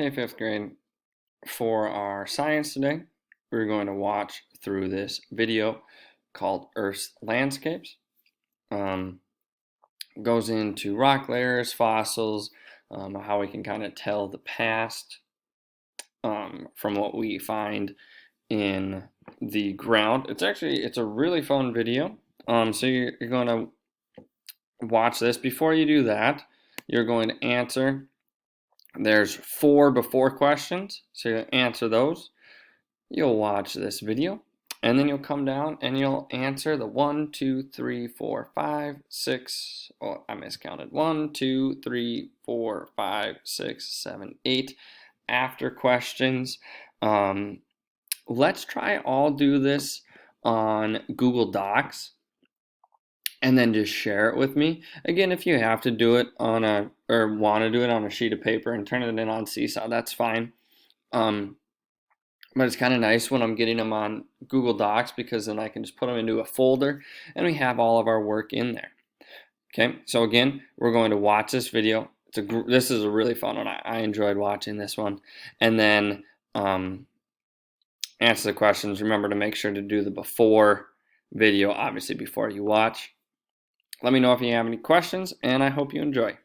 Hey, fifth grade. For our science today, we're going to watch through this video called Earth's Landscapes. Goes into rock layers, fossils, how we can kind of tell the past from what we find in the ground. It's a really fun video. So you're going to watch this. Before you do that, you're going to answer. There's 4 before questions, so you answer those. You'll watch this video, and then you'll come down and you'll answer the 1, 2, 3, 4, 5, 6. Oh, I miscounted. 1, 2, 3, 4, 5, 6, 7, 8 after questions. Let's try all do this on Google Docs and then just share it with me. Again, if you have to do it on or want to do it on a sheet of paper and turn it in on Seesaw, that's fine. But it's kind of nice when I'm getting them on Google Docs because then I can just put them into a folder and we have all of our work in there. Okay, so again, we're going to watch this video. This is a really fun one. I enjoyed watching this one. And then answer the questions. Remember to make sure to do the before video, obviously before you watch. Let me know if you have any questions, and I hope you enjoy.